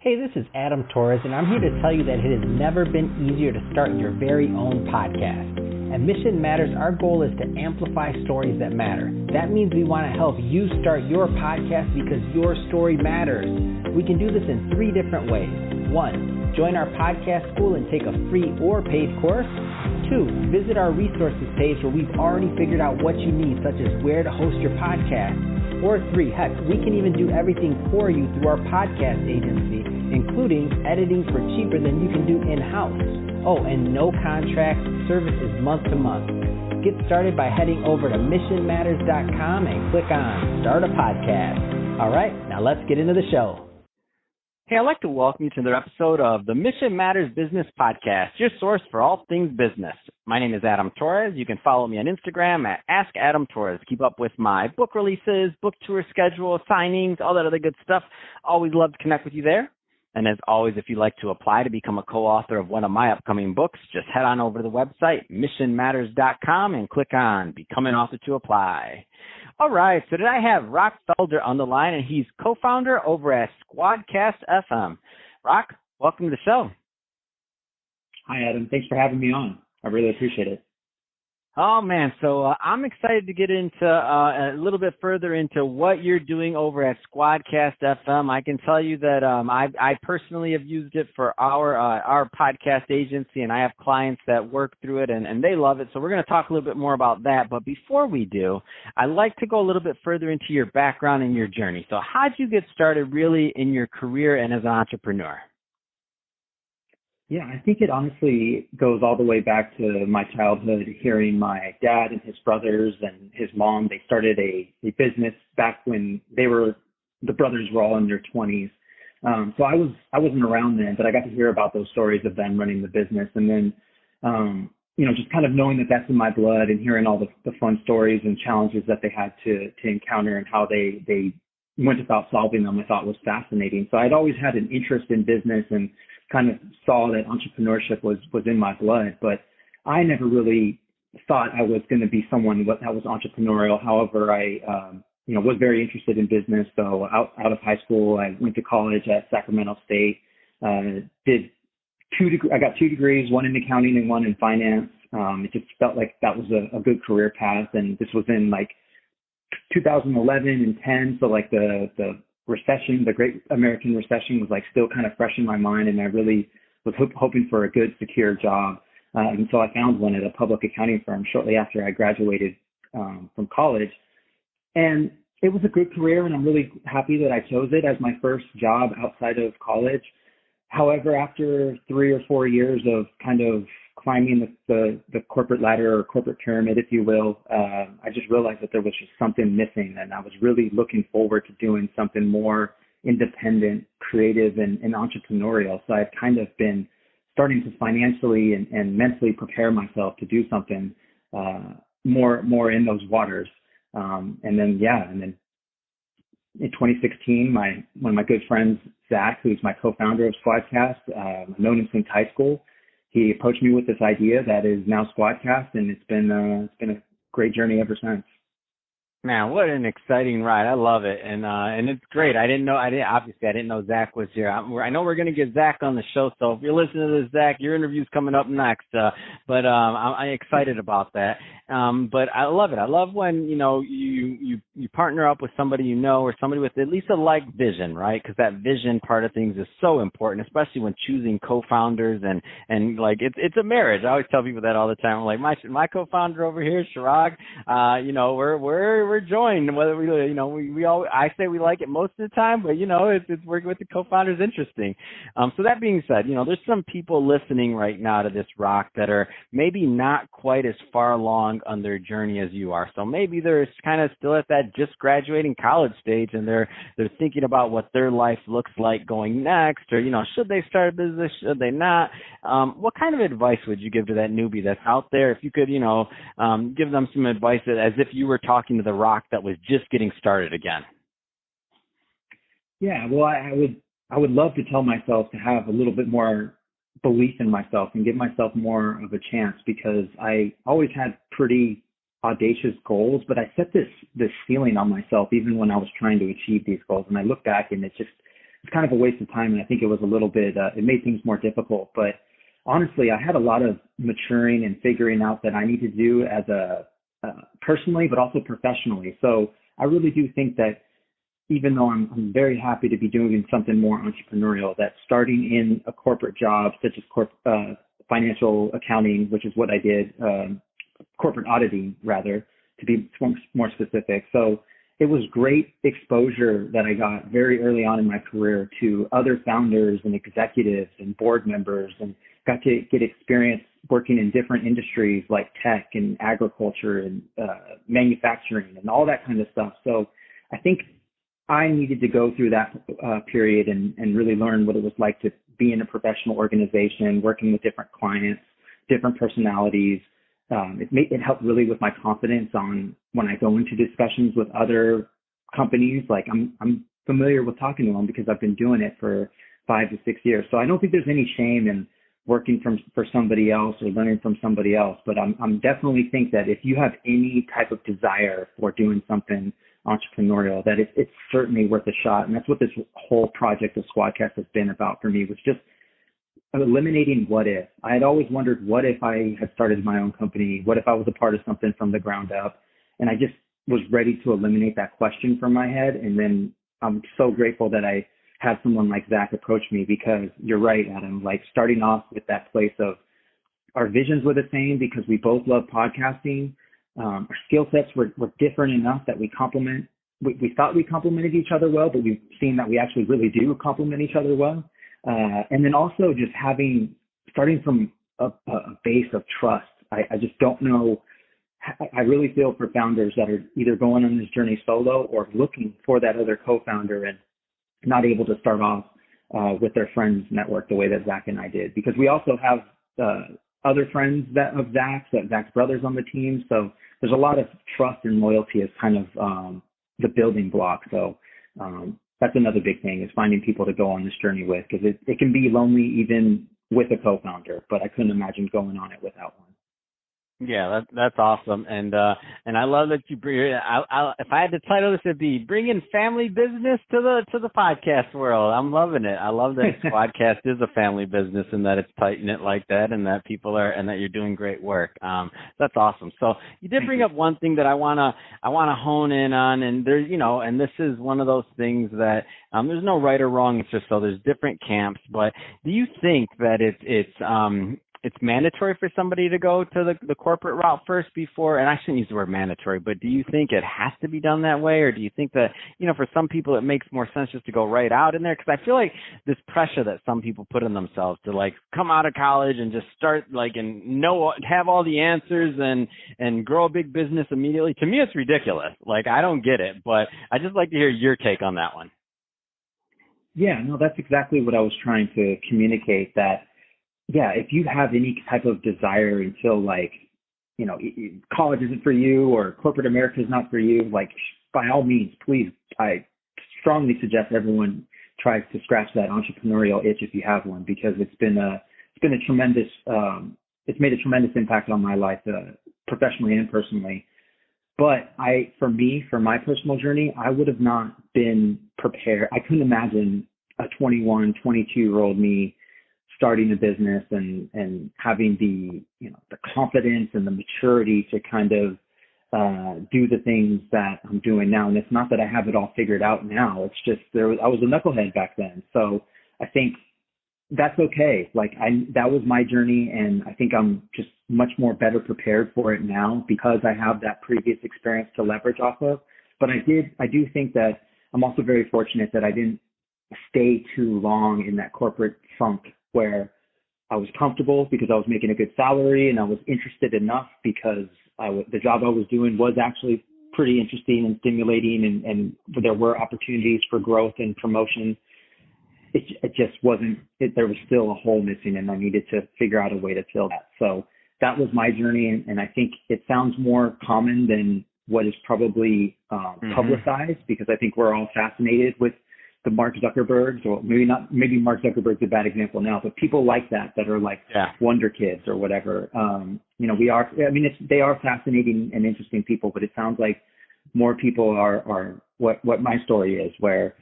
Hey, this is Adam Torres, and I'm here to tell you that it has never been easier to start your very own podcast. At Mission Matters, our goal is to amplify stories that matter. That means we want to help you start your podcast because your story matters. We can do this in 3 different ways. 1, join our podcast school and take a free or paid course. 2, visit our resources page where we've already figured out what you need, such as where to host your podcast. Or 3, heck, we can even do everything for you through our podcast agency, including editing for cheaper than you can do in-house. Oh, and no contract, service is month to month. Get started by heading over to missionmatters.com and click on Start a Podcast. All right, now let's get into the show. Hey, I'd like to welcome you to another episode of the Mission Matters Business Podcast, your source for all things business. My name is Adam Torres. You can follow me on Instagram at AskAdamTorres. Keep up with my book releases, book tour schedule, signings, all that other good stuff. Always love to connect with you there. And as always, if you'd like to apply to become a co-author of one of my upcoming books, just head on over to the website, missionmatters.com, and click on Become an Author to apply. All right, so today I have Rock Felder on the line, and he's co-founder over at Squadcast FM. Rock, welcome to the show. Hi, Adam. Thanks for having me on. I really appreciate it. Oh, man. So I'm excited to get into a little bit further into what you're doing over at Squadcast FM. I can tell you that I personally have used it for our podcast agency, and I have clients that work through it, and they love it. So we're going to talk a little bit more about that. But before we do, I'd like to go a little bit further into your background and your journey. So how'd you get started really in your career and as an entrepreneur? Yeah, I think it honestly goes all the way back to my childhood, hearing my dad and his brothers and his mom. They started a business back when the brothers were all in their 20s. So I wasn't around then, but I got to hear about those stories of them running the business. And then, just kind of knowing that that's in my blood and hearing all the fun stories and challenges that they had to encounter and how they went about solving them, I thought was fascinating. So I'd always had an interest in business and kind of saw that entrepreneurship was in my blood, but I never really thought I was going to be someone that was entrepreneurial. However, I was very interested in business. So out of high school, I went to college at Sacramento State, I got 2 degrees, one in accounting and one in finance. It just felt like that was a good career path. And this was in like 2011 and 10. So like the recession, the Great American Recession, was like still kind of fresh in my mind, and I really was hoping for a good, secure job. And so I found one at a public accounting firm shortly after I graduated from college. And it was a good career, and I'm really happy that I chose it as my first job outside of college. However, after 3 or 4 years of kind of climbing the corporate ladder or corporate pyramid, if you will, I just realized that there was just something missing, and I was really looking forward to doing something more independent, creative, and entrepreneurial. So I've kind of been starting to financially and mentally prepare myself to do something more in those waters. And then in 2016, one of my good friends, Zach, who's my co-founder of Squadcast, I've known him since high school. He approached me with this idea that is now Squadcast, and it's been a great journey ever since. Man, what an exciting ride! I love it, and it's great. I didn't know Zach was here. I know we're going to get Zach on the show, so if you're listening to this, Zach, your interview's coming up next. But I'm excited about that. But I love it. I love when you partner up with somebody or somebody with at least a like vision, right? Because that vision part of things is so important, especially when choosing co-founders and like it's a marriage. I always tell people that all the time. Like my co-founder over here, Shirag, we're joined. Whether we all I say we like it most of the time, but it's working with the co-founders interesting. So that being said, there's some people listening right now to this, Rock, that are maybe not quite as far along on their journey as you are. So maybe they're kind of still at that just graduating college stage, and they're thinking about what their life looks like going next, or should they start a business, should they not? What kind of advice would you give to that newbie that's out there? If you could give them some advice as if you were talking to the Rock that was just getting started again. Yeah, well, I would love to tell myself to have a little bit more belief in myself and give myself more of a chance, because I always had pretty audacious goals, but I set this ceiling on myself even when I was trying to achieve these goals. And I look back and it's kind of a waste of time. And I think it was a little bit, it made things more difficult. But honestly, I had a lot of maturing and figuring out that I need to do as personally, but also professionally. So I really do think that even though I'm very happy to be doing something more entrepreneurial, that starting in a corporate job, such as financial accounting, which is what I did, corporate auditing rather, to be more specific. So it was great exposure that I got very early on in my career to other founders and executives and board members, and got to get experience working in different industries like tech and agriculture and manufacturing and all that kind of stuff. So I think I needed to go through that period and really learn what it was like to be in a professional organization, working with different clients, different personalities. It helped really with my confidence on when I go into discussions with other companies. Like I'm familiar with talking to them because I've been doing it for 5 to 6 years. So I don't think there's any shame in working for somebody else or learning from somebody else. But I'm definitely think that if you have any type of desire for doing something entrepreneurial, that it's certainly worth a shot. And that's what this whole project of Squadcast has been about for me, was just eliminating what if. I had always wondered, what if I had started my own company? What if I was a part of something from the ground up? And I just was ready to eliminate that question from my head. And then I'm so grateful that I had someone like Zach approach me, because you're right, Adam, like starting off with that place of our visions were the same because we both love podcasting. Our skill sets were different enough that we thought we complemented each other well, but we've seen that we actually really do complement each other well. And then also just starting from a base of trust. I just don't know. I really feel for founders that are either going on this journey solo or looking for that other co-founder and not able to start off with their friends network the way that Zach and I did, because we also have other friends of Zach's brothers on the team. So there's a lot of trust and loyalty as kind of the building block. So that's another big thing, is finding people to go on this journey with, because it can be lonely even with a co-founder, but I couldn't imagine going on it without one. Yeah, that's awesome, and I love that you bring. If I had to title this, it'd be "Bringing Family Business to the podcast world." I'm loving it. I love that Squadcast is a family business, and that it's tight knit like that, and that and that you're doing great work. That's awesome. So you did bring up one thing that I wanna hone in on, and there's and this is one of those things that there's no right or wrong. It's just so there's different camps. But do you think that it's mandatory for somebody to go to the corporate route first before, and I shouldn't use the word mandatory, but do you think it has to be done that way? Or do you think that, for some people it makes more sense just to go right out in there? Because I feel like this pressure that some people put on themselves to like come out of college and just start and have all the answers and grow a big business immediately. To me, it's ridiculous. Like, I don't get it, but I just like to hear your take on that one. Yeah, no, that's exactly what I was trying to communicate, that yeah, if you have any type of desire until college isn't for you or corporate America is not for you, by all means, please, I strongly suggest everyone tries to scratch that entrepreneurial itch if you have one, because it's been a tremendous, it's made a tremendous impact on my life, professionally and personally. But for my personal journey, I would have not been prepared. I couldn't imagine a 21, 22-year-old me starting a business and having the confidence and the maturity to kind of do the things that I'm doing now. And it's not that I have it all figured out now. It's just I was a knucklehead back then. So I think that's okay. That was my journey, and I think I'm just much more better prepared for it now because I have that previous experience to leverage off of. But I do think that I'm also very fortunate that I didn't stay too long in that corporate funk, where I was comfortable because I was making a good salary, and I was interested enough because the job I was doing was actually pretty interesting and stimulating, and there were opportunities for growth and promotion. It just wasn't, there was still a hole missing, and I needed to figure out a way to fill that. So that was my journey, and I think it sounds more common than what is probably publicized, because I think we're all fascinated with the Mark Zuckerbergs, or maybe Mark Zuckerberg's a bad example now, but people like that are wonder kids or whatever. They are fascinating and interesting people, but it sounds like more people are what my story is, where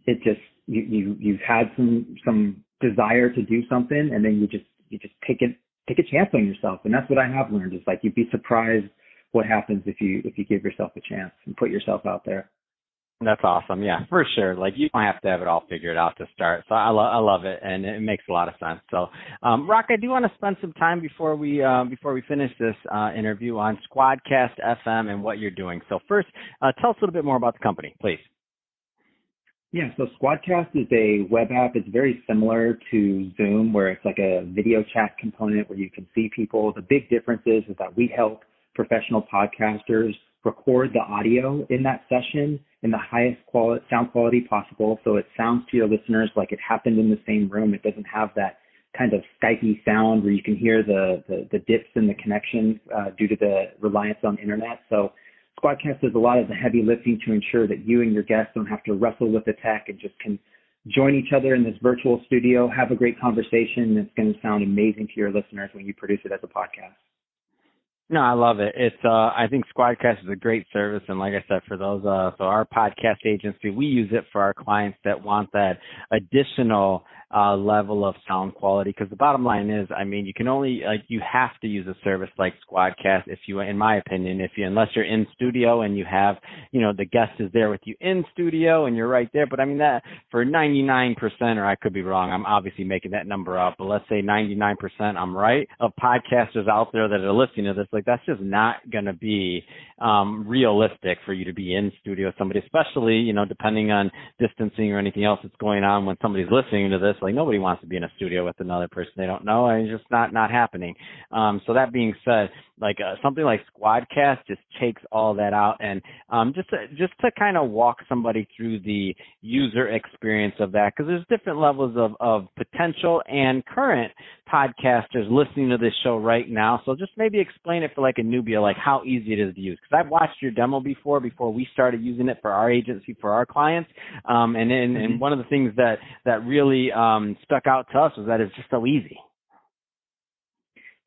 it just, you've had some desire to do something, and then you just take a chance on yourself. And that's what I have learned is like, you'd be surprised what happens if you give yourself a chance and put yourself out there. That's awesome. Yeah, for sure. Like, you don't have to have it all figured out to start. So I love it, and it makes a lot of sense. So, Rock, I do want to spend some time before we finish this interview on Squadcast FM and what you're doing. So first, tell us a little bit more about the company, please. Yeah, so Squadcast is a web app. It's very similar to Zoom, where it's like a video chat component where you can see people. The big difference is that we help professional podcasters record the audio in that session in the highest sound quality possible, so it sounds to your listeners like it happened in the same room. It doesn't have that kind of Skypey sound where you can hear the dips in the connection due to the reliance on internet. So Squadcast does a lot of the heavy lifting to ensure that you and your guests don't have to wrestle with the tech and just can join each other in this virtual studio, have a great conversation, and it's going to sound amazing to your listeners when you produce it as a podcast. No, I love it. It's I think Squadcast is a great service, and like I said, for those so our podcast agency, we use it for our clients that want that additional level of sound quality. Because the bottom line is, I mean, you can only you have to use a service like Squadcast if you, in my opinion, unless you're in studio and you have, the guest is there with you in studio and you're right there. But I mean, that for 99%, or I could be wrong, I'm obviously making that number up, but let's say 99%, I'm right, of podcasters out there that are listening to this. Like, that's just not going to be realistic for you to be in studio with somebody, especially, depending on distancing or anything else that's going on when somebody's listening to this. Like, nobody wants to be in a studio with another person they don't know, and it's just not happening. So that being said, like something like Squadcast just takes all that out, and just to kind of walk somebody through the user experience of that, because there's different levels of potential and current podcasters listening to this show right now. So just maybe explain it for like a newbie, like how easy it is to use. Because I've watched your demo before we started using it for our agency, for our clients, and one of the things that really stuck out to us was that it's just so easy.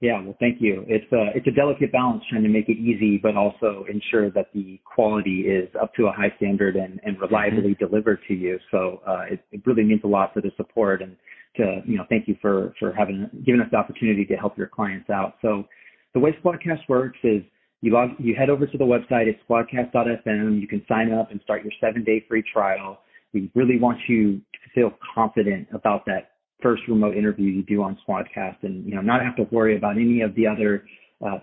Yeah, well, thank you. It's a delicate balance trying to make it easy, but also ensure that the quality is up to a high standard and reliably delivered to you. So it really means a lot for the support, and to thank you for giving us the opportunity to help your clients out. So the way Squadcast works is you head over to the website. It's squadcast.fm. You can sign up and start your 7-day free trial. We really want you to feel confident about that first remote interview you do on Squadcast, and not have to worry about any of the other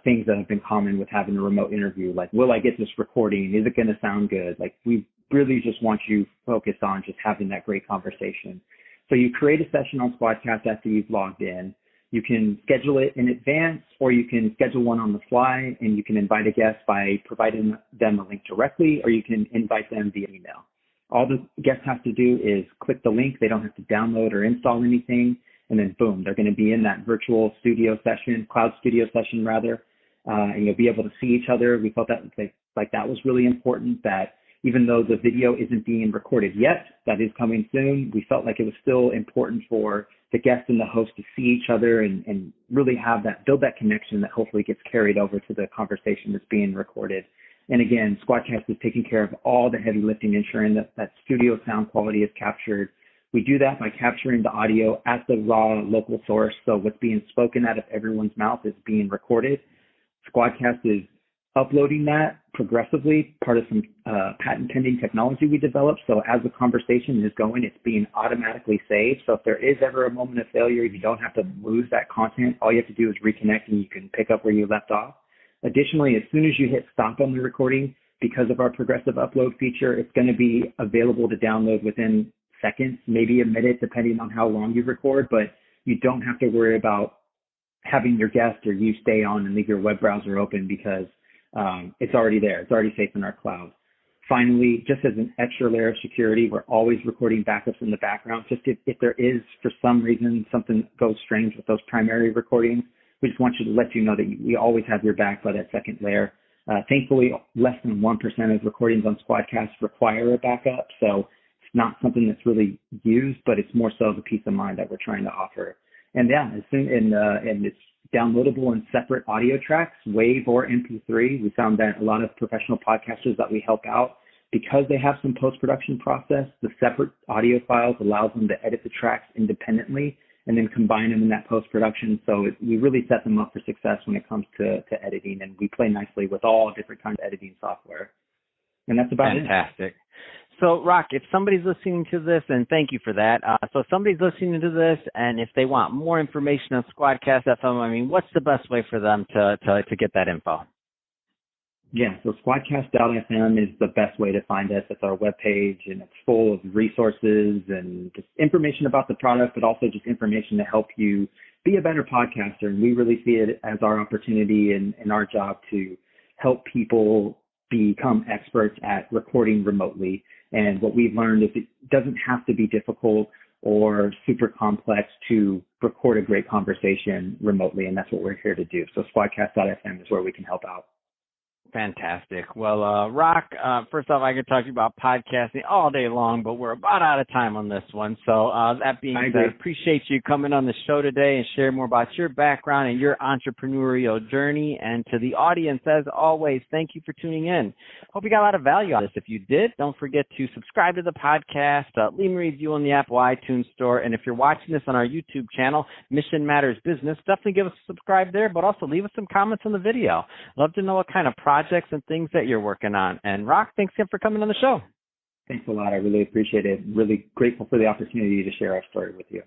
things that have been common with having a remote interview, like, will I get this recording? Is it going to sound good? Like, we really just want you focused on just having that great conversation. So you create a session on Squadcast after you've logged in. You can schedule it in advance, or you can schedule one on the fly, and you can invite a guest by providing them a link directly, or you can invite them via email. All the guests have to do is click the link. They don't have to download or install anything. And then boom, they're going to be in that virtual studio session, cloud studio session rather, and you'll be able to see each other. We felt that like that was really important, that even though the video isn't being recorded yet, that is coming soon. We felt like it was still important for the guest and the host to see each other and really build that connection that hopefully gets carried over to the conversation that's being recorded. And again, Squadcast is taking care of all the heavy lifting, ensuring that studio sound quality is captured. We do that by capturing the audio at the raw local source. So what's being spoken out of everyone's mouth is being recorded. Squadcast is uploading that progressively, part of some patent pending technology we developed. So as the conversation is going, it's being automatically saved. So if there is ever a moment of failure, you don't have to lose that content. All you have to do is reconnect, and you can pick up where you left off. Additionally, as soon as you hit stop on the recording, because of our progressive upload feature, it's going to be available to download within seconds, maybe a minute, depending on how long you record, but you don't have to worry about having your guest or you stay on and leave your web browser open, because it's already there. It's already safe in our cloud. Finally, just as an extra layer of security, we're always recording backups in the background. Just if there is, for some reason, something goes strange with those primary recordings, we just want you to let you know that we always have your back by that second layer. Thankfully, less than 1% of recordings on Squadcast require a backup, so it's not something that's really used, but it's more so the peace of mind that we're trying to offer. And yeah, and it's downloadable in separate audio tracks, WAV or MP3. We found that a lot of professional podcasters that we help out, because they have some post-production process, the separate audio files allows them to edit the tracks independently and then combine them in that post-production. So we really set them up for success when it comes to editing, and we play nicely with all different kinds of editing software. And that's about it. Fantastic. So, Rock, if somebody's listening to this, and thank you for that. So if somebody's listening to this, and if they want more information on Squadcast FM, I mean, what's the best way for them to get that info? Yeah, so squadcast.fm is the best way to find us. It's our webpage, and it's full of resources and just information about the product, but also just information to help you be a better podcaster. And we really see it as our opportunity and our job to help people become experts at recording remotely. And what we've learned is it doesn't have to be difficult or super complex to record a great conversation remotely, and that's what we're here to do. So squadcast.fm is where we can help out. Fantastic. Well, Rock, first off, I could talk to you about podcasting all day long, but we're about out of time on this one. So that being said, appreciate you coming on the show today and sharing more about your background and your entrepreneurial journey. And to the audience, as always, thank you for tuning in. Hope you got a lot of value out of this. If you did, don't forget to subscribe to the podcast, leave a review on the Apple iTunes Store. And if you're watching this on our YouTube channel, Mission Matters Business, definitely give us a subscribe there, but also leave us some comments on the video. Love to know what kind of projects and things that you're working on. And Rock, thanks again for coming on the show. Thanks a lot. I really appreciate it. Really grateful for the opportunity to share our story with you.